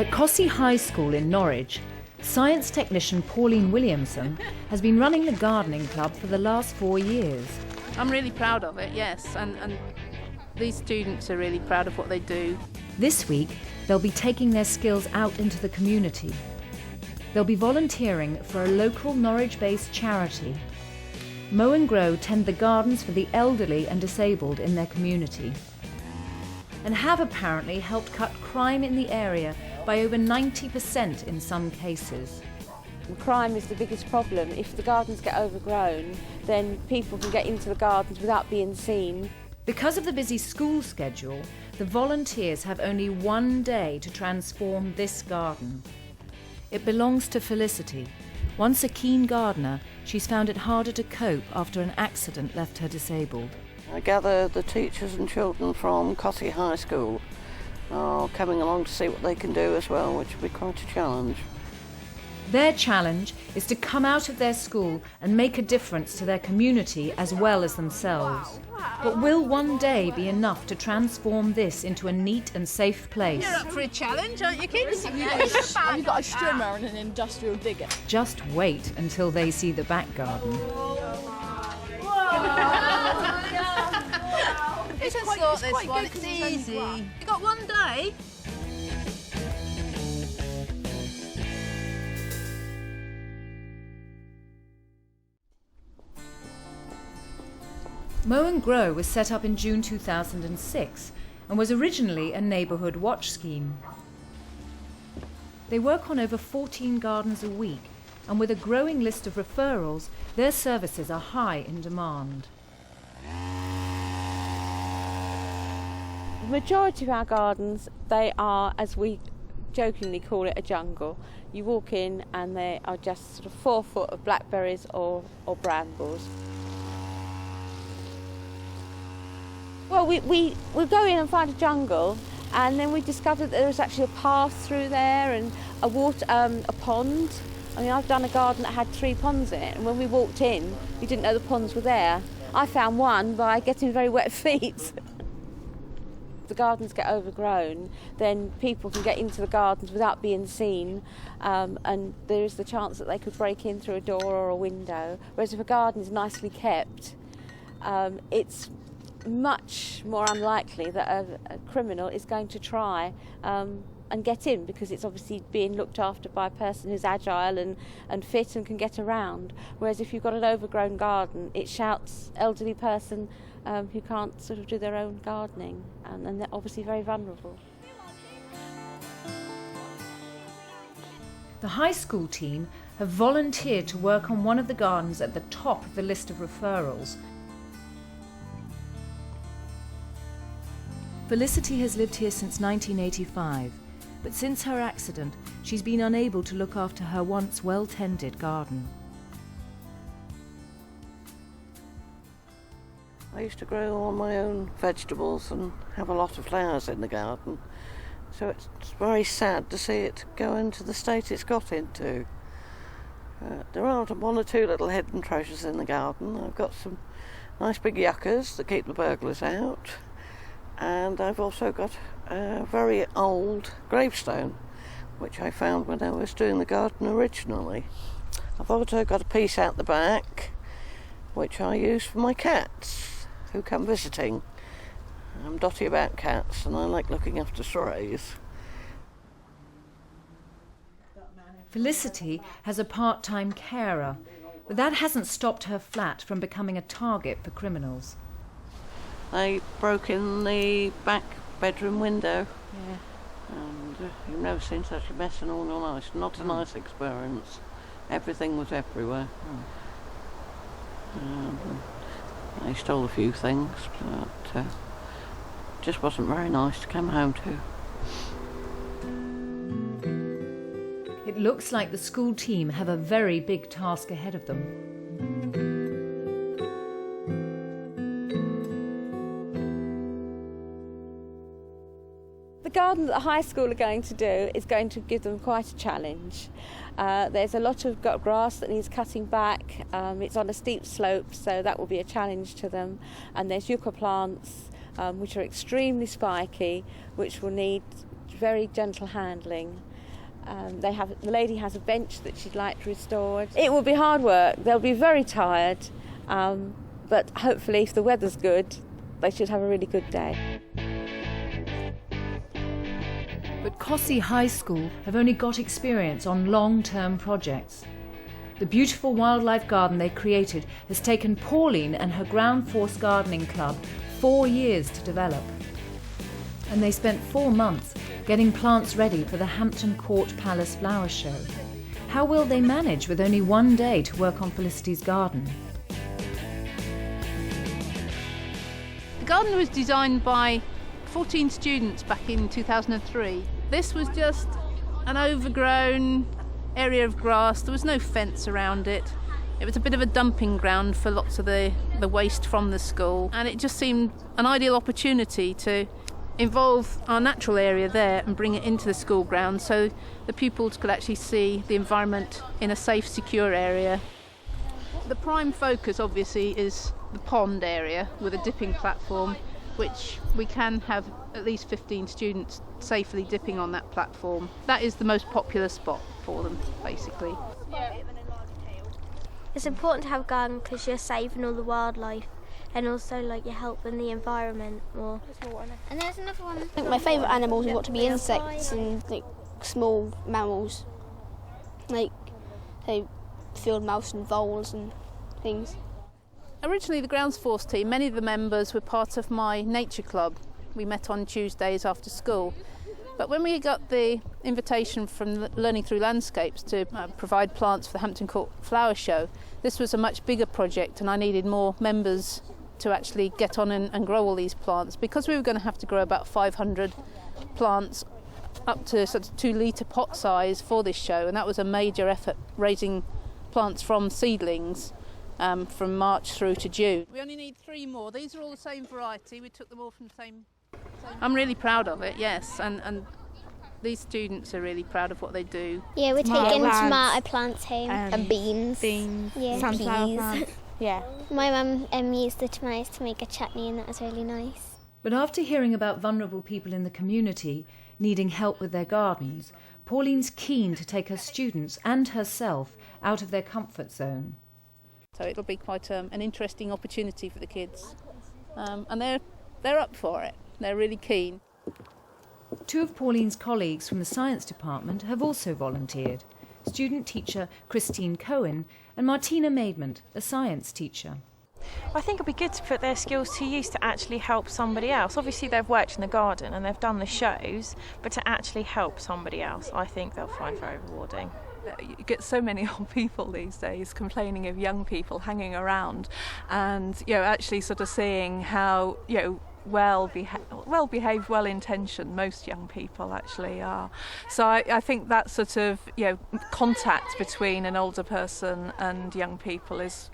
At Cossey High School in Norwich, science technician Pauline Williamson has been running the gardening club for the last 4 years. I'm really proud of it, yes, and these students are really proud of what they do. This week, they'll be taking their skills out into the community. They'll be volunteering for a local Norwich-based charity. Mow and Grow tend the gardens for the elderly and disabled in their community, and have apparently helped cut crime in the area by over 90% in some cases. Crime is the biggest problem. If the gardens get overgrown, then people can get into the gardens without being seen. Because of the busy school schedule, the volunteers have only one day to transform this garden. It belongs to Felicity. Once a keen gardener, she's found it harder to cope after an accident left her disabled. I gather the teachers and children from Cossey High School are coming along to see what they can do as well, which will be quite a challenge. Their challenge is to come out of their school and make a difference to their community as well as themselves. But will one day be enough to transform this into a neat and safe place? You're up for a challenge, aren't you, kids? Have you got a strimmer and an industrial digger? Just wait until they see the back garden. It's easy. You got one day. Mow and Grow was set up in June 2006 and was originally a neighbourhood watch scheme. They work on over 14 gardens a week, and with a growing list of referrals, their services are high in demand. The majority of our gardens, they are, as we jokingly call it, a jungle. You walk in and they are just sort of 4 foot of blackberries or brambles. Well, we go in and find a jungle, and then we discovered that there was actually a path through there and a pond. I mean, I've done a garden that had 3 ponds in it, and when we walked in, we didn't know the ponds were there. I found one by getting very wet feet. If the gardens get overgrown, then people can get into the gardens without being seen, and there is the chance that they could break in through a door or a window. Whereas if a garden is nicely kept, it's much more unlikely that a criminal is going to try and get in, because it's obviously being looked after by a person who's agile and fit and can get around. Whereas if you've got an overgrown garden, it shouts elderly person who can't sort of do their own gardening, and they're obviously very vulnerable. The high school team have volunteered to work on one of the gardens at the top of the list of referrals. Felicity has lived here since 1985, but since her accident, she's been unable to look after her once well-tended garden. I used to grow all my own vegetables and have a lot of flowers in the garden, so it's very sad to see it go into the state it's got into. There are 1 or 2 little hidden treasures in the garden. I've got some nice big yuccas that keep the burglars out. And I've also got a very old gravestone, which I found when I was doing the garden originally. I've also got a piece out the back, which I use for my cats who come visiting. I'm dotty about cats, and I like looking after strays. Felicity has a part-time carer, but that hasn't stopped her flat from becoming a target for criminals. They broke in the back bedroom window. Yeah. And you've never seen such a mess in all your life. Not a nice experience. Everything was everywhere. They stole a few things, but just wasn't very nice to come home to. It looks like the school team have a very big task ahead of them. The garden that the high school are going to do is going to give them quite a challenge. There's a lot of grass that needs cutting back. It's on a steep slope, so that will be a challenge to them. And there's yucca plants, which are extremely spiky, which will need very gentle handling. The lady has a bench that she'd like restored. It will be hard work. They'll be very tired, but hopefully, if the weather's good, they should have a really good day. But Cossey High School have only got experience on long-term projects. The beautiful wildlife garden they created has taken Pauline and her Ground Force Gardening Club 4 years to develop. And they spent 4 months getting plants ready for the Hampton Court Palace Flower Show. How will they manage with only 1 day to work on Felicity's garden? The garden was designed by 14 students back in 2003. This was just an overgrown area of grass. There was no fence around it. It was a bit of a dumping ground for lots of the waste from the school, and it just seemed an ideal opportunity to involve our natural area there and bring it into the school grounds so the pupils could actually see the environment in a safe, secure area. The prime focus obviously is the pond area with a dipping platform, which we can have at least 15 students safely dipping on that platform. That is the most popular spot for them, basically. It's important to have a garden because you're saving all the wildlife and also like you're helping the environment more. And there's another one. I think my favourite animals have got to be insects and like small mammals, like field mouse and voles and things. Originally the Grounds Force team, many of the members were part of my nature club. We met on Tuesdays after school. But when we got the invitation from Learning Through Landscapes to provide plants for the Hampton Court Flower Show, this was a much bigger project and I needed more members to actually get on and grow all these plants. Because we were going to have to grow about 500 plants up to sort of 2 litre pot size for this show, and that was a major effort, raising plants from seedlings from March through to June. We only need 3 more. These are all the same variety. We took them all from the same. I'm really proud of it, yes, and these students are really proud of what they do. Yeah, we're taking tomato plants home. And beans. Yeah, Sunflower plants. Yeah. My mum used the tomatoes to make a chutney and that was really nice. But after hearing about vulnerable people in the community needing help with their gardens, Pauline's keen to take her students and herself out of their comfort zone. So it'll be quite an interesting opportunity for the kids, and they're up for it. They're really keen. 2 of Pauline's colleagues from the science department have also volunteered. Student teacher Christine Cohen and Martina Maidment, a science teacher. I think it'd be good to put their skills to use to actually help somebody else. Obviously they've worked in the garden and they've done the shows, but to actually help somebody else, I think they'll find very rewarding. You get so many old people these days complaining of young people hanging around, and actually sort of seeing how well-behaved, well-intentioned most young people actually are. So I think that sort of contact between an older person and young people is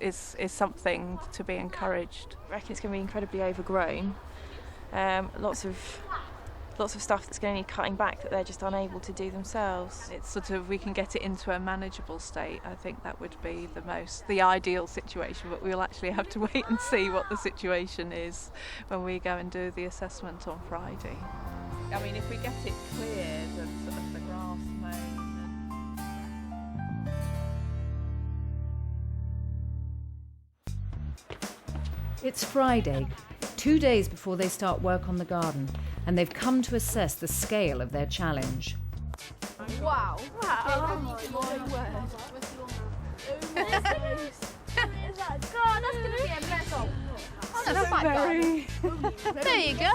something to be encouraged. I reckon it's going to be incredibly overgrown. Lots of stuff that's going to need cutting back that they're just unable to do themselves. It's sort of, we can get it into a manageable state. I think that would be the ideal situation, but we'll actually have to wait and see what the situation is when we go and do the assessment on Friday. I mean, if we get it cleared and sort of the grass mown. It's Friday, 2 days before they start work on the garden, and they've come to assess the scale of their challenge. Wow. Oh my word. God, that's going to be a mess up. There you go.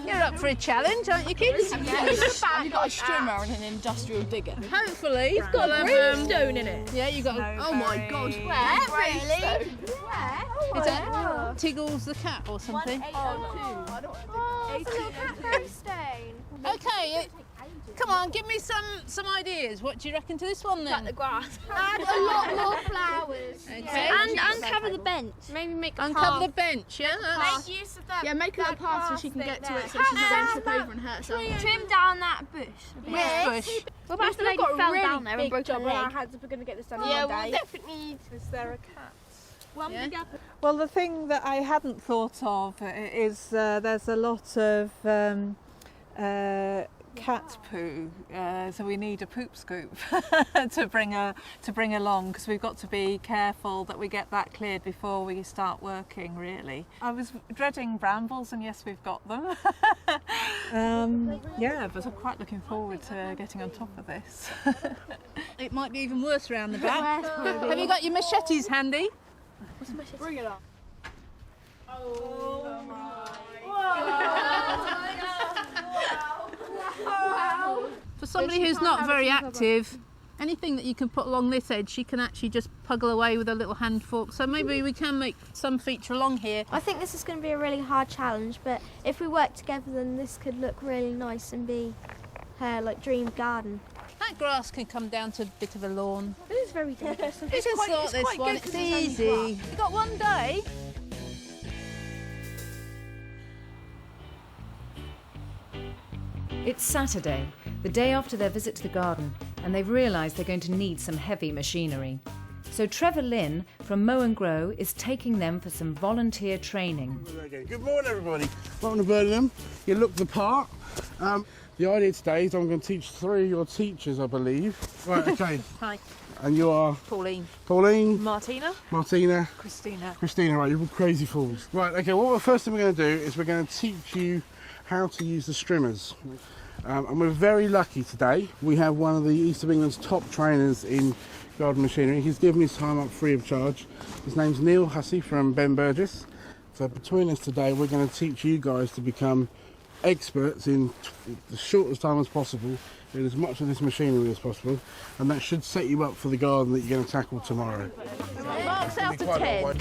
You're up for a challenge, aren't you, kids? Yes. Have you got a strimmer and an industrial digger? Hopefully. It's got brimstone in it. Yeah, you got. Oh my gosh, where? Really? Is that Tiggles the cat or something? It's a little cat brimstone. Okay, come on, give me some ideas. What do you reckon to this one then? Cut the grass. Add a lot more flowers. Okay. And uncover the bench. Maybe make a Uncover path. the bench, yeah? Make use of that. Yeah, make a little path so she can get to it so she doesn't trip over and hurt herself. Trim down that bush. Which bush? What about if the lady fell down there and broke her leg? Our hands if we're going to get this done Yeah, in one we'll day. definitely need. Is there a cat? One big apple. Well, the thing that I hadn't thought of is there's a lot of cat poo, so we need a poop scoop to bring along, because we've got to be careful that we get that cleared before we start working, really. I was dreading brambles, and yes, we've got them. Yeah, but I'm quite looking forward to getting on top of this. It might be even worse around the back. Have you got your machetes handy? What's the machete? Bring it up. Oh my For somebody who's not very active, anything that you can put along this edge, she can actually just puggle away with a little hand fork. So maybe we can make some feature along here. I think this is going to be a really hard challenge, but if we work together, then this could look really nice and be her dream garden. That grass can come down to a bit of a lawn. It is very dangerous. You can sort this one, it's easy. You've got one day. It's Saturday, the day after their visit to the garden, and they've realised they're going to need some heavy machinery. So Trevor Lynn from Mow and Grow is taking them for some volunteer training. Good morning, everybody. Welcome to Birmingham. You look the part. The idea today is I'm going to teach 3 of your teachers, I believe. Right, okay. Hi. And you are? Pauline. Pauline. Martina. Martina. Christina. Christina, right, you're all crazy fools. Right, okay, well, the first thing we're going to do is we're going to teach you how to use the strimmers. And we're very lucky today. We have one of the East of England's top trainers in garden machinery. He's given his time up free of charge. His name's Neil Hussey from Ben Burgess. So between us today, we're going to teach you guys to become experts in the shortest time as possible in as much of this machinery as possible, and that should set you up for the garden that you're going to tackle tomorrow. Marks out of 10.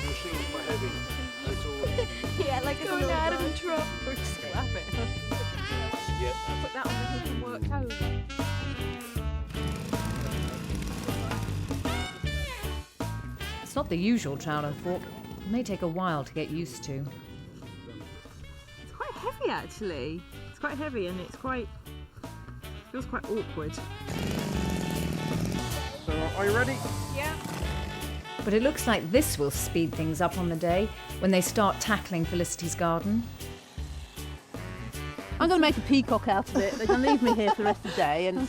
Yeah, like it's Going out of control. Scrap it. Yeah. Put that on the hook and work over. It's not the usual trowel and fork. It may take a while to get used to. It's quite heavy, actually. It's quite heavy, and feels quite awkward. So, are you ready? Yeah. But it looks like this will speed things up on the day when they start tackling Felicity's garden. I'm going to make a peacock out of it. They're going to leave me here for the rest of the day, and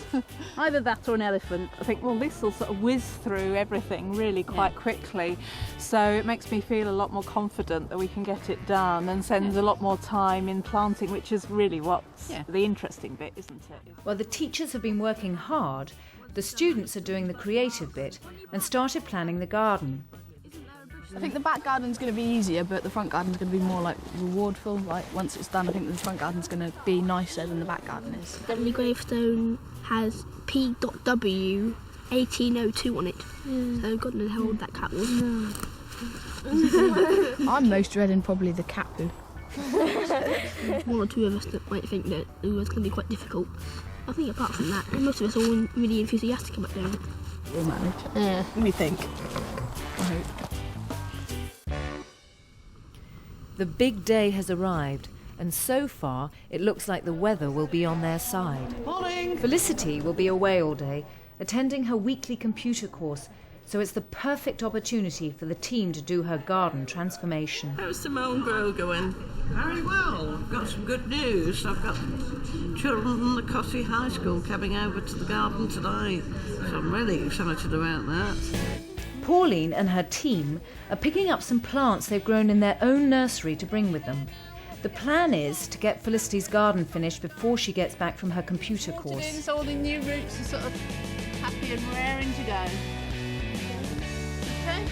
either that or an elephant. I think, well, this will sort of whiz through everything really quite quickly, so it makes me feel a lot more confident that we can get it done, and sends a lot more time in planting, which is really what's the interesting bit, isn't it? While the teachers have been working hard, the students are doing the creative bit and started planning the garden. I think the back garden's going to be easier, but the front garden's going to be more rewardful. Once it's done, I think the front garden's going to be nicer than the back garden is. The gravestone has P.W. 1802 on it. So God knows how old that cat was. I'm most dreading probably the cat poo. One or two of us that might think that it was going to be quite difficult. I think apart from that, most of us are all really enthusiastic about doing it. We'll manage. Yeah. We think. I hope. The big day has arrived, and so far it looks like the weather will be on their side. Morning! Felicity will be away all day, attending her weekly computer course, so it's the perfect opportunity for the team to do her garden transformation. How's the Mow and Grow going? Very well. I've got some good news. I've got children from the Cossey High School coming over to the garden today, so I'm really excited about that. Pauline and her team are picking up some plants they've grown in their own nursery to bring with them. The plan is to get Felicity's garden finished before she gets back from her computer course. All the new roots are sort of happy and raring to go. Okay?